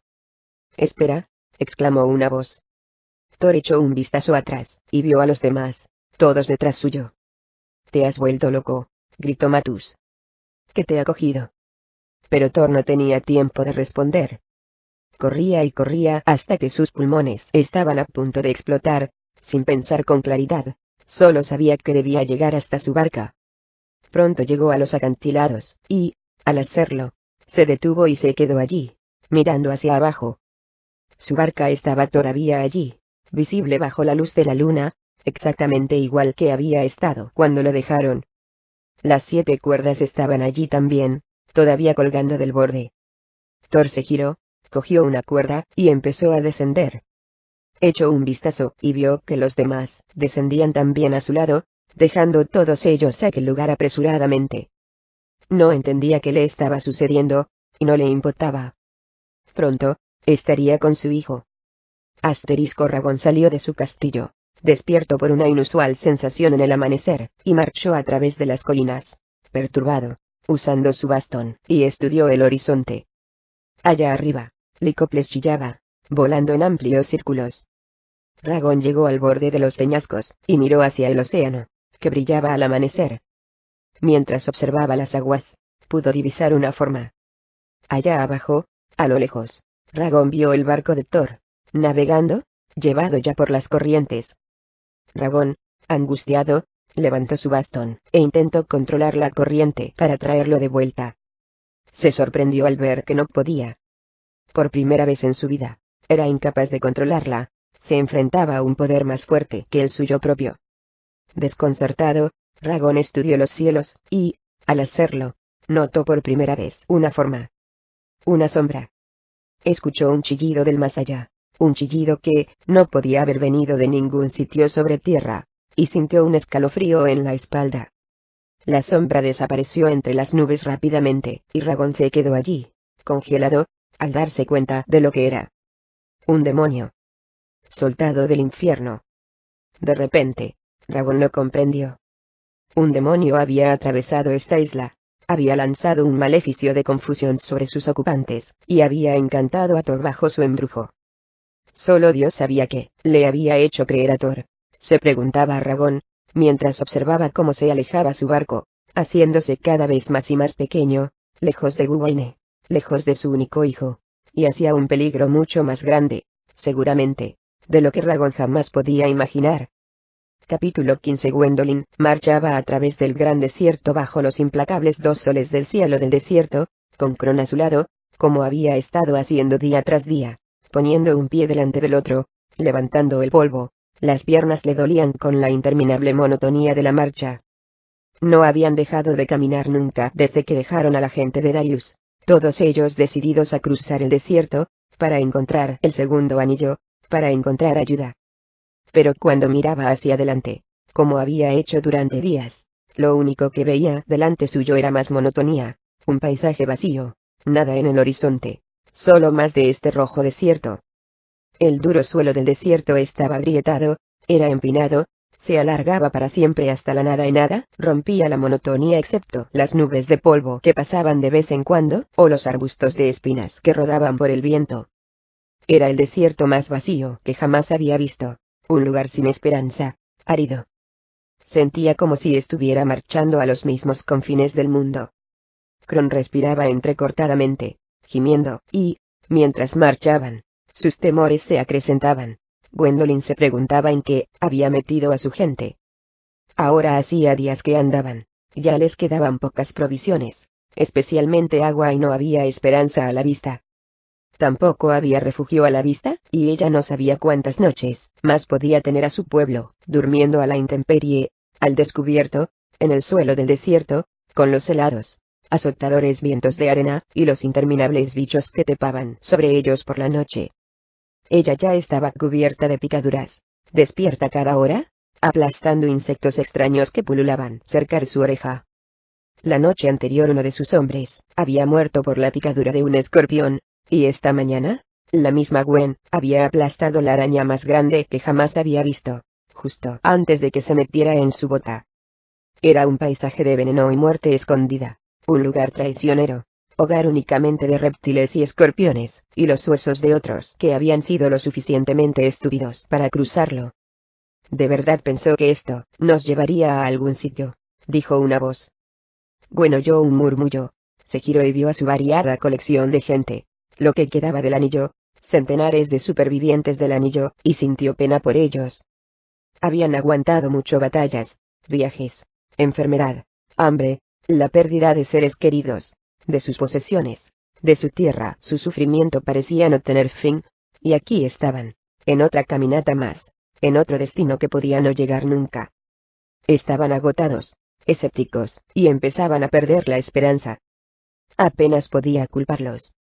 «Espera», exclamó una voz. Thor echó un vistazo atrás, y vio a los demás, todos detrás suyo. «Te has vuelto loco», gritó Matus. «¿Qué te ha cogido?». Pero Thor no tenía tiempo de responder. Corría y corría hasta que sus pulmones estaban a punto de explotar, sin pensar con claridad, solo sabía que debía llegar hasta su barca. Pronto llegó a los acantilados, y, al hacerlo, se detuvo y se quedó allí, mirando hacia abajo. Su barca estaba todavía allí, visible bajo la luz de la luna, exactamente igual que había estado cuando lo dejaron. Las 7 cuerdas estaban allí también, todavía colgando del borde. Thor se giró, cogió una cuerda y empezó a descender. Echó un vistazo y vio que los demás descendían también a su lado, dejando todos ellos aquel lugar apresuradamente. No entendía qué le estaba sucediendo, y no le importaba. Pronto, estaría con su hijo. Ragón salió de su castillo, despierto por una inusual sensación en el amanecer, y marchó a través de las colinas, perturbado, usando su bastón, y estudió el horizonte. Allá arriba, Licoples chillaba, volando en amplios círculos. Ragón llegó al borde de los peñascos, y miró hacia el océano, que brillaba al amanecer. Mientras observaba las aguas, pudo divisar una forma. Allá abajo, a lo lejos, Ragón vio el barco de Thor, navegando, llevado ya por las corrientes. Ragón, angustiado, levantó su bastón, e intentó controlar la corriente para traerlo de vuelta. Se sorprendió al ver que no podía. Por primera vez en su vida, era incapaz de controlarla, se enfrentaba a un poder más fuerte que el suyo propio. Desconcertado, Ragón estudió los cielos, y, al hacerlo, notó por primera vez una forma. Una sombra. Escuchó un chillido del más allá, un chillido que no podía haber venido de ningún sitio sobre tierra, y sintió un escalofrío en la espalda. La sombra desapareció entre las nubes rápidamente, y Ragón se quedó allí, congelado, al darse cuenta de lo que era. Un demonio. Soltado del infierno. De repente, Ragón lo comprendió. Un demonio había atravesado esta isla, había lanzado un maleficio de confusión sobre sus ocupantes, y había encantado a Thor bajo su embrujo. Solo Dios sabía qué le había hecho creer a Thor, se preguntaba Ragón, mientras observaba cómo se alejaba su barco, haciéndose cada vez más y más pequeño, lejos de Guwaine, lejos de su único hijo, y hacia un peligro mucho más grande, seguramente, de lo que Ragón jamás podía imaginar. Capítulo 15. Gwendolyn marchaba a través del gran desierto bajo los implacables dos soles del cielo del desierto, con Kron a su lado, como había estado haciendo día tras día, poniendo un pie delante del otro, levantando el polvo. Las piernas le dolían con la interminable monotonía de la marcha. No habían dejado de caminar nunca desde que dejaron a la gente de Darius, todos ellos decididos a cruzar el desierto, para encontrar el segundo anillo, para encontrar ayuda. Pero cuando miraba hacia adelante, como había hecho durante días, lo único que veía delante suyo era más monotonía, un paisaje vacío, nada en el horizonte, solo más de este rojo desierto. El duro suelo del desierto estaba agrietado, era empinado, se alargaba para siempre hasta la nada y nada rompía la monotonía excepto las nubes de polvo que pasaban de vez en cuando, o los arbustos de espinas que rodaban por el viento. Era el desierto más vacío que jamás había visto. Un lugar sin esperanza, árido. Sentía como si estuviera marchando a los mismos confines del mundo. Kron respiraba entrecortadamente, gimiendo, y, mientras marchaban, sus temores se acrecentaban. Gwendolyn se preguntaba en qué había metido a su gente. Ahora hacía días que andaban, ya les quedaban pocas provisiones, especialmente agua y no había esperanza a la vista. Tampoco había refugio a la vista, y ella no sabía cuántas noches más podía tener a su pueblo, durmiendo a la intemperie, al descubierto, en el suelo del desierto, con los helados, azotadores vientos de arena, y los interminables bichos que trepaban sobre ellos por la noche. Ella ya estaba cubierta de picaduras, despierta cada hora, aplastando insectos extraños que pululaban cerca de su oreja. La noche anterior uno de sus hombres había muerto por la picadura de un escorpión, y esta mañana, la misma Gwen había aplastado la araña más grande que jamás había visto, justo antes de que se metiera en su bota. Era un paisaje de veneno y muerte escondida, un lugar traicionero, hogar únicamente de reptiles y escorpiones, y los huesos de otros que habían sido lo suficientemente estúpidos para cruzarlo. De verdad pensó que esto nos llevaría a algún sitio, dijo una voz. Gwen oyó un murmullo, se giró y vio a su variada colección de gente. Lo que quedaba del anillo, centenares de supervivientes del anillo, y sintió pena por ellos. Habían aguantado mucho batallas, viajes, enfermedad, hambre, la pérdida de seres queridos, de sus posesiones, de su tierra. Su sufrimiento parecía no tener fin, y aquí estaban, en otra caminata más, en otro destino que podía no llegar nunca. Estaban agotados, escépticos, y empezaban a perder la esperanza. Apenas podía culparlos.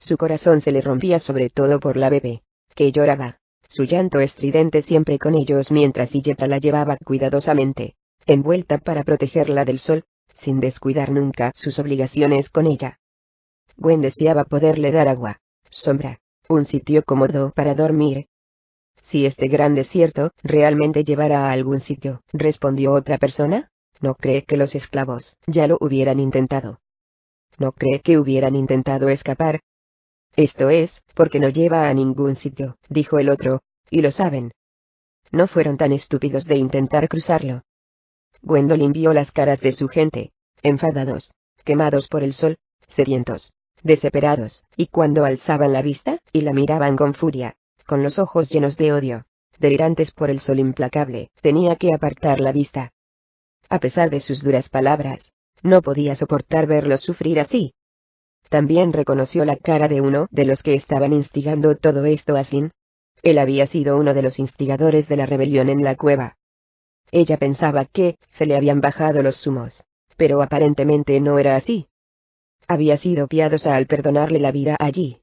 Su corazón se le rompía sobre todo por la bebé, que lloraba, su llanto estridente siempre con ellos mientras Illetra la llevaba cuidadosamente, envuelta para protegerla del sol, sin descuidar nunca sus obligaciones con ella. Gwen deseaba poderle dar agua, sombra, un sitio cómodo para dormir. Si este gran desierto realmente llevara a algún sitio, respondió otra persona, ¿no cree que los esclavos ya lo hubieran intentado? ¿No cree que hubieran intentado escapar? Esto es, porque no lleva a ningún sitio, dijo el otro, y lo saben. No fueron tan estúpidos de intentar cruzarlo. Gwendolyn vio las caras de su gente, enfadados, quemados por el sol, sedientos, desesperados, y cuando alzaban la vista, y la miraban con furia, con los ojos llenos de odio, delirantes por el sol implacable, tenía que apartar la vista. A pesar de sus duras palabras, no podía soportar verlos sufrir así. También reconoció la cara de uno de los que estaban instigando todo esto a Sin. Él había sido uno de los instigadores de la rebelión en la cueva. Ella pensaba que se le habían bajado los humos, pero aparentemente no era así. Había sido piadosa al perdonarle la vida allí.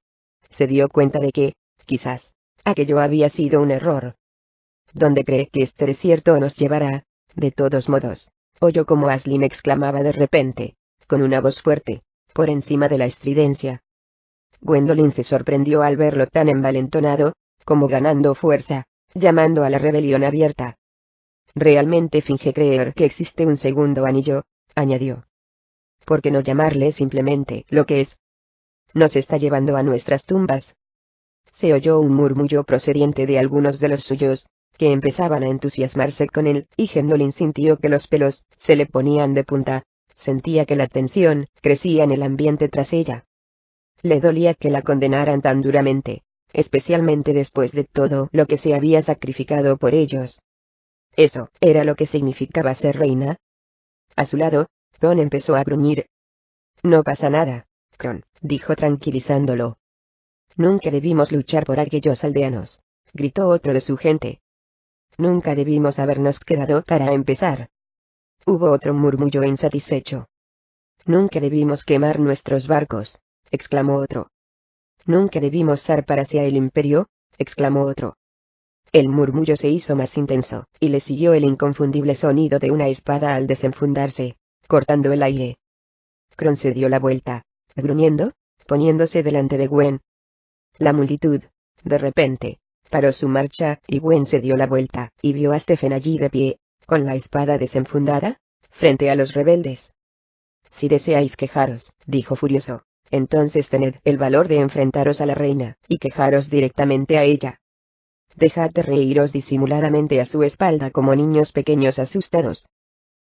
Se dio cuenta de que, quizás, aquello había sido un error. ¿Dónde cree que este desierto nos llevará? De todos modos, oyó como Aisling exclamaba de repente, con una voz fuerte, por encima de la estridencia. Gwendolyn se sorprendió al verlo tan envalentonado, como ganando fuerza, llamando a la rebelión abierta. Realmente finge creer que existe un segundo anillo, añadió. ¿Por qué no llamarle simplemente lo que es? Nos está llevando a nuestras tumbas. Se oyó un murmullo procedente de algunos de los suyos, que empezaban a entusiasmarse con él, y Gwendolyn sintió que los pelos se le ponían de punta, sentía que la tensión crecía en el ambiente tras ella. Le dolía que la condenaran tan duramente, especialmente después de todo lo que se había sacrificado por ellos. ¿Eso era lo que significaba ser reina? A su lado, Ron empezó a gruñir. No pasa nada, Cron, dijo tranquilizándolo. Nunca debimos luchar por aquellos aldeanos, gritó otro de su gente. Nunca debimos habernos quedado para empezar. Hubo otro murmullo insatisfecho. Nunca debimos quemar nuestros barcos, exclamó otro. Nunca debimos zarpar hacia el imperio, exclamó otro. El murmullo se hizo más intenso, y le siguió el inconfundible sonido de una espada al desenfundarse, cortando el aire. Cron se dio la vuelta, gruñendo, poniéndose delante de Gwen. La multitud, de repente, paró su marcha, y Gwen se dio la vuelta, y vio a Stephen allí de pie, con la espada desenfundada, frente a los rebeldes. Si deseáis quejaros, dijo furioso, entonces tened el valor de enfrentaros a la reina, y quejaros directamente a ella. Dejad de reíros disimuladamente a su espalda como niños pequeños asustados.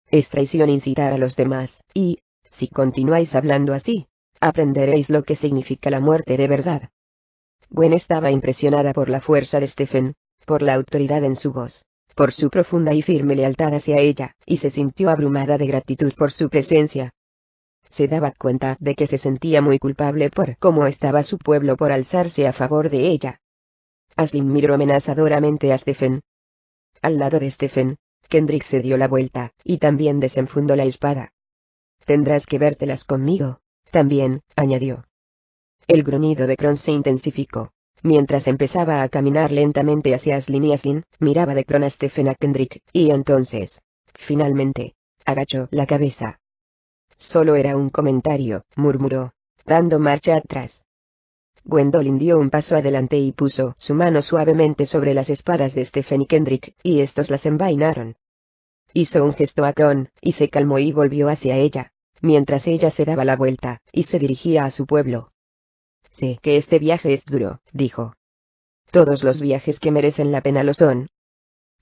Es traición incitar a los demás, y, si continuáis hablando así, aprenderéis lo que significa la muerte de verdad. Gwen estaba impresionada por la fuerza de Stephen, por la autoridad en su voz, por su profunda y firme lealtad hacia ella, y se sintió abrumada de gratitud por su presencia. Se daba cuenta de que se sentía muy culpable por cómo estaba su pueblo por alzarse a favor de ella. Aisling miró amenazadoramente a Stephen. Al lado de Stephen, Kendrick se dio la vuelta, y también desenfundó la espada. Tendrás que vértelas conmigo, también, añadió. El gruñido de Cron se intensificó, mientras empezaba a caminar lentamente hacia Aisling y Aisling miraba de Cron a Stephen a Kendrick, y entonces, finalmente, agachó la cabeza. Solo era un comentario, murmuró, dando marcha atrás. Gwendolyn dio un paso adelante y puso su mano suavemente sobre las espadas de Stephen y Kendrick, y estos las envainaron. Hizo un gesto a Cron, y se calmó y volvió hacia ella, mientras ella se daba la vuelta, y se dirigía a su pueblo. Sé que este viaje es duro, dijo. Todos los viajes que merecen la pena lo son.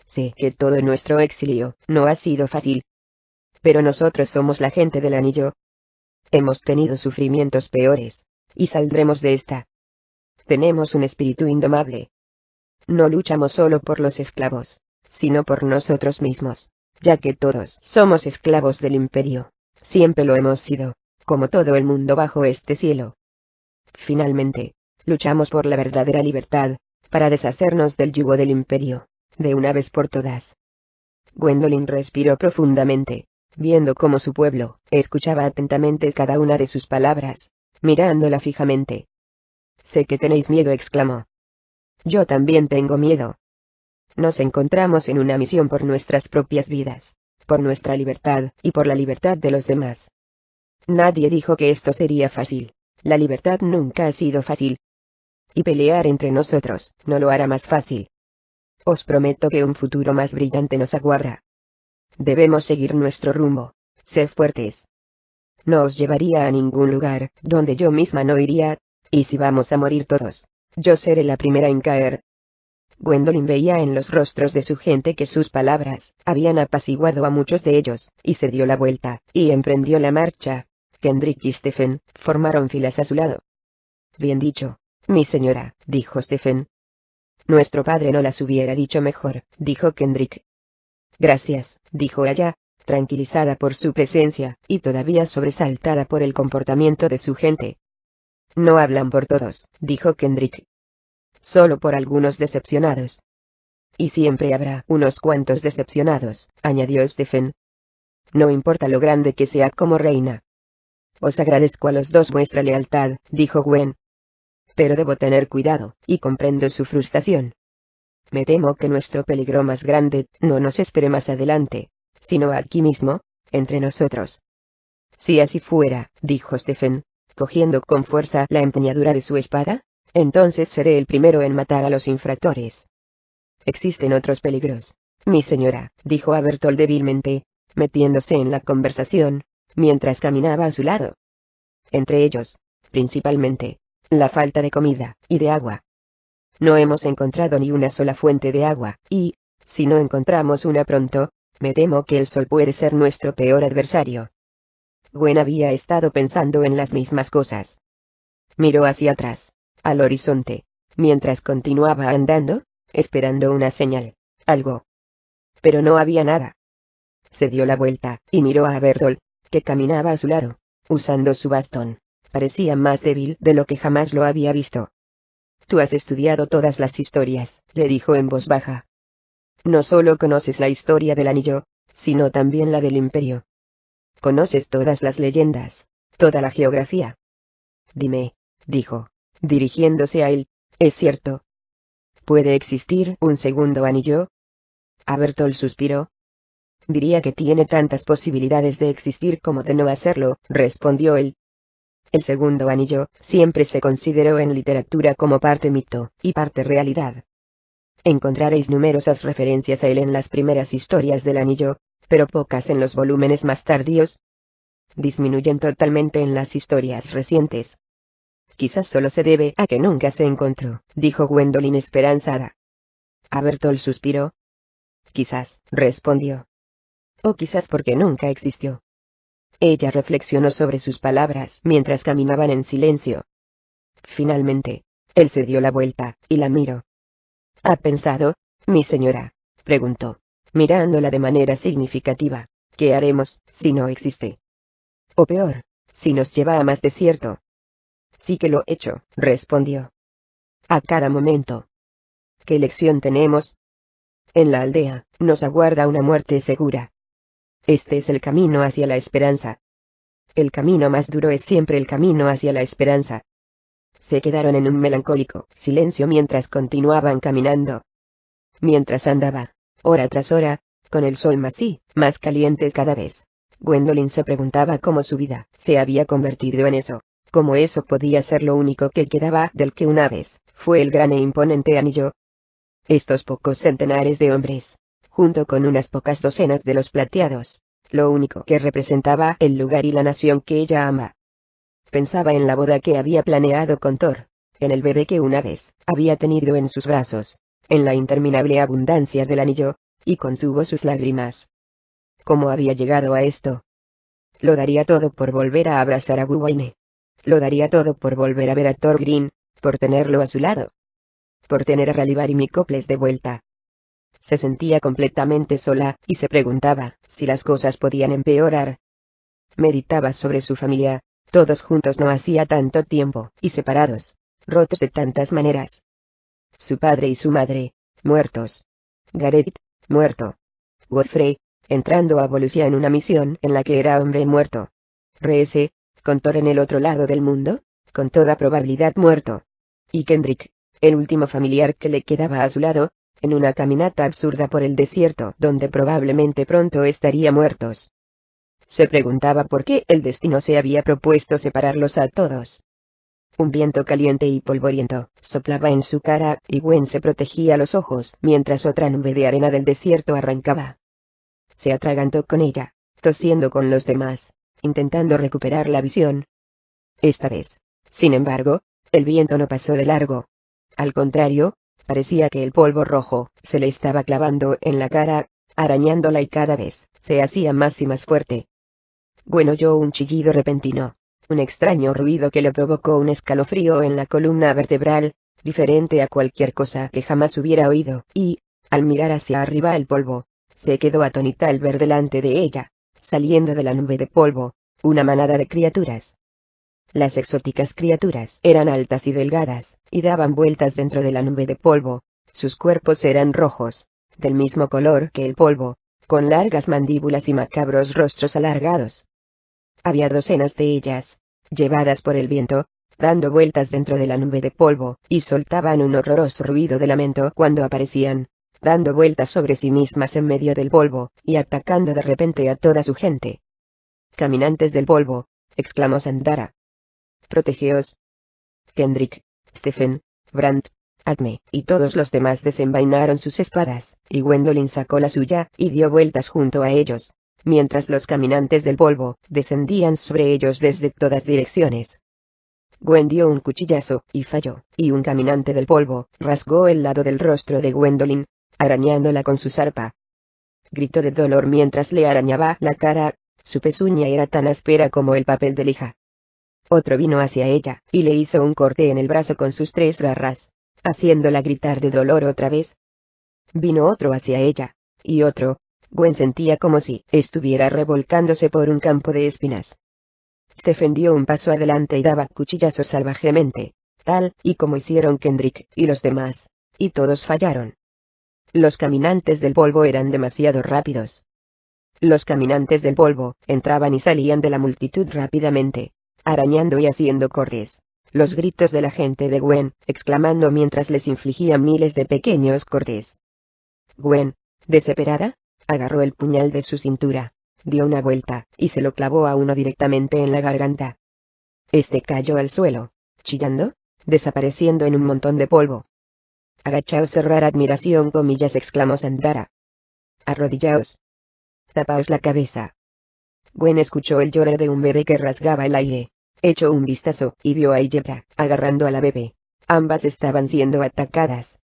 Sé que todo nuestro exilio no ha sido fácil. Pero nosotros somos la gente del anillo. Hemos tenido sufrimientos peores, y saldremos de esta. Tenemos un espíritu indomable. No luchamos solo por los esclavos, sino por nosotros mismos, ya que todos somos esclavos del imperio. Siempre lo hemos sido, como todo el mundo bajo este cielo. Finalmente, luchamos por la verdadera libertad, para deshacernos del yugo del imperio, de una vez por todas. Gwendolyn respiró profundamente, viendo cómo su pueblo escuchaba atentamente cada una de sus palabras, mirándola fijamente. Sé que tenéis miedo, exclamó. Yo también tengo miedo. Nos encontramos en una misión por nuestras propias vidas, por nuestra libertad, y por la libertad de los demás. Nadie dijo que esto sería fácil. La libertad nunca ha sido fácil. Y pelear entre nosotros, no lo hará más fácil. Os prometo que un futuro más brillante nos aguarda. Debemos seguir nuestro rumbo. Sed fuertes. No os llevaría a ningún lugar, donde yo misma no iría, y si vamos a morir todos, yo seré la primera en caer. Gwendolyn veía en los rostros de su gente que sus palabras habían apaciguado a muchos de ellos, y se dio la vuelta, y emprendió la marcha. Kendrick y Stephen formaron filas a su lado. Bien dicho, mi señora, dijo Stephen. Nuestro padre no las hubiera dicho mejor, dijo Kendrick. Gracias, dijo ella, tranquilizada por su presencia, y todavía sobresaltada por el comportamiento de su gente. No hablan por todos, dijo Kendrick. Solo por algunos decepcionados. Y siempre habrá unos cuantos decepcionados, añadió Stephen. No importa lo grande que sea como reina. Os agradezco a los dos vuestra lealtad, dijo Gwen. Pero debo tener cuidado, y comprendo su frustración. Me temo que nuestro peligro más grande no nos espere más adelante, sino aquí mismo, entre nosotros. Si así fuera, dijo Stephen, cogiendo con fuerza la empuñadura de su espada, entonces seré el primero en matar a los infractores. Existen otros peligros, mi señora, dijo Abertol débilmente, metiéndose en la conversación, mientras caminaba a su lado. Entre ellos, principalmente, la falta de comida y de agua. No hemos encontrado ni una sola fuente de agua, y, si no encontramos una pronto, me temo que el sol puede ser nuestro peor adversario. Gwen había estado pensando en las mismas cosas. Miró hacia atrás, al horizonte, mientras continuaba andando, esperando una señal, algo. Pero no había nada. Se dio la vuelta, y miró a Abertol, que caminaba a su lado, usando su bastón. Parecía más débil de lo que jamás lo había visto. Tú has estudiado todas las historias, le dijo en voz baja. No solo conoces la historia del anillo, sino también la del imperio. Conoces todas las leyendas, toda la geografía. Dime, dijo, dirigiéndose a él, ¿es cierto? ¿Puede existir un segundo anillo? Abertol suspiró. Diría que tiene tantas posibilidades de existir como de no hacerlo, respondió él. El segundo anillo siempre se consideró en literatura como parte mito y parte realidad. Encontraréis numerosas referencias a él en las primeras historias del anillo, pero pocas en los volúmenes más tardíos. Disminuyen totalmente en las historias recientes. Quizás solo se debe a que nunca se encontró, dijo Gwendolyn esperanzada. Abertol suspiró. Quizás, respondió. O quizás porque nunca existió. Ella reflexionó sobre sus palabras mientras caminaban en silencio. Finalmente, él se dio la vuelta, y la miró. ¿Ha pensado, mi señora? Preguntó, mirándola de manera significativa. ¿Qué haremos, si no existe? O peor, si nos lleva a más desierto. Sí que lo he hecho, respondió. A cada momento. ¿Qué elección tenemos? En la aldea, nos aguarda una muerte segura. Este es el camino hacia la esperanza. El camino más duro es siempre el camino hacia la esperanza. Se quedaron en un melancólico silencio mientras continuaban caminando. Mientras andaba, hora tras hora, con el sol más caliente cada vez, Gwendolyn se preguntaba cómo su vida se había convertido en eso, cómo eso podía ser lo único que quedaba del que una vez fue el gran e imponente anillo. Estos pocos centenares de hombres, junto con unas pocas docenas de los plateados, lo único que representaba el lugar y la nación que ella ama. Pensaba en la boda que había planeado con Thor, en el bebé que una vez había tenido en sus brazos, en la interminable abundancia del anillo, y contuvo sus lágrimas. ¿Cómo había llegado a esto? Lo daría todo por volver a abrazar a Gwyne. Lo daría todo por volver a ver a Thor Green, por tenerlo a su lado. Por tener a Rallybar y Micoples de vuelta. Se sentía completamente sola, y se preguntaba si las cosas podían empeorar. Meditaba sobre su familia, todos juntos no hacía tanto tiempo, y separados, rotos de tantas maneras. Su padre y su madre, muertos. Gareth, muerto. Godfrey, entrando a Volusia en una misión en la que era hombre muerto. Reese, con Thor en el otro lado del mundo, con toda probabilidad muerto. Y Kendrick, el último familiar que le quedaba a su lado, en una caminata absurda por el desierto donde probablemente pronto estarían muertos. Se preguntaba por qué el destino se había propuesto separarlos a todos. Un viento caliente y polvoriento soplaba en su cara, y Gwen se protegía los ojos mientras otra nube de arena del desierto arrancaba. Se atragantó con ella, tosiendo con los demás, intentando recuperar la visión. Esta vez, sin embargo, el viento no pasó de largo. Al contrario, parecía que el polvo rojo se le estaba clavando en la cara, arañándola y cada vez se hacía más y más fuerte. Gwen oyó un chillido repentino, un extraño ruido que le provocó un escalofrío en la columna vertebral, diferente a cualquier cosa que jamás hubiera oído, y, al mirar hacia arriba el polvo, se quedó atónita al ver delante de ella, saliendo de la nube de polvo, una manada de criaturas. Las exóticas criaturas eran altas y delgadas, y daban vueltas dentro de la nube de polvo. Sus cuerpos eran rojos, del mismo color que el polvo, con largas mandíbulas y macabros rostros alargados. Había docenas de ellas, llevadas por el viento, dando vueltas dentro de la nube de polvo, y soltaban un horroroso ruido de lamento cuando aparecían, dando vueltas sobre sí mismas en medio del polvo, y atacando de repente a toda su gente. «Caminantes del polvo», exclamó Sandara. «Protegeos». Kendrick, Stephen, Brandt, Acme y todos los demás desenvainaron sus espadas, y Gwendolyn sacó la suya, y dio vueltas junto a ellos, mientras los caminantes del polvo descendían sobre ellos desde todas direcciones. Gwen dio un cuchillazo, y falló, y un caminante del polvo rasgó el lado del rostro de Gwendolyn, arañándola con su zarpa. Gritó de dolor mientras le arañaba la cara, su pezuña era tan áspera como el papel de lija. Otro vino hacia ella, y le hizo un corte en el brazo con sus 3 garras, haciéndola gritar de dolor otra vez. Vino otro hacia ella, y otro. Gwen sentía como si estuviera revolcándose por un campo de espinas. Stephen dio un paso adelante y daba cuchillazos salvajemente, tal y como hicieron Kendrick y los demás, y todos fallaron. Los caminantes del polvo eran demasiado rápidos. Los caminantes del polvo entraban y salían de la multitud rápidamente, arañando y haciendo cortes. Los gritos de la gente de Gwen, exclamando mientras les infligían miles de pequeños cortes. Gwen, desesperada, agarró el puñal de su cintura, dio una vuelta, y se lo clavó a uno directamente en la garganta. Este cayó al suelo, chillando, desapareciendo en un montón de polvo. «Agachaos, cerrar admiración, comillas», exclamó Sandara. «Arrodillaos. Tapaos la cabeza». Gwen escuchó el lloro de un bebé que rasgaba el aire. Echó un vistazo, y vio a Ilgebra, agarrando a la bebé. Ambas estaban siendo atacadas.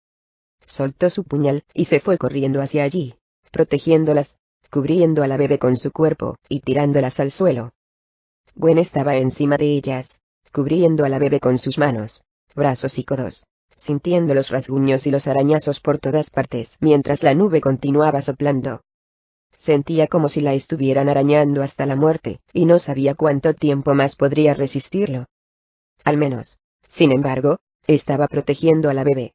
Soltó su puñal, y se fue corriendo hacia allí, protegiéndolas, cubriendo a la bebé con su cuerpo, y tirándolas al suelo. Gwen estaba encima de ellas, cubriendo a la bebé con sus manos, brazos y codos, sintiendo los rasguños y los arañazos por todas partes mientras la nube continuaba soplando. Sentía como si la estuvieran arañando hasta la muerte, y no sabía cuánto tiempo más podría resistirlo. Al menos, sin embargo, estaba protegiendo a la bebé.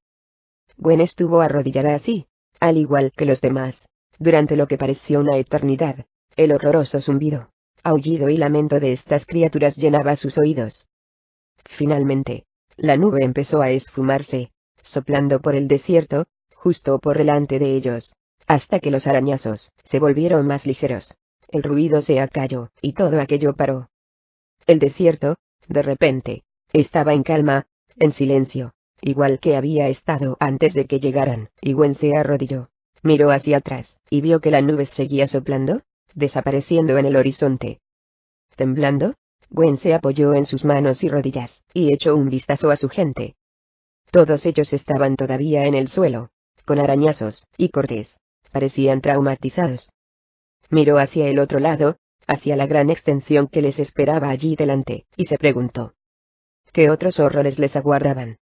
Gwen estuvo arrodillada así, al igual que los demás, durante lo que pareció una eternidad. El horroroso zumbido, aullido y lamento de estas criaturas llenaba sus oídos. Finalmente, la nube empezó a esfumarse, soplando por el desierto, justo por delante de ellos, hasta que los arañazos se volvieron más ligeros. El ruido se acalló, y todo aquello paró. El desierto, de repente, estaba en calma, en silencio, igual que había estado antes de que llegaran, y Gwen se arrodilló, miró hacia atrás, y vio que la nube seguía soplando, desapareciendo en el horizonte. Temblando, Gwen se apoyó en sus manos y rodillas, y echó un vistazo a su gente. Todos ellos estaban todavía en el suelo, con arañazos y cortes. Parecían traumatizados. Miró hacia el otro lado, hacia la gran extensión que les esperaba allí delante, y se preguntó: ¿qué otros horrores les aguardaban?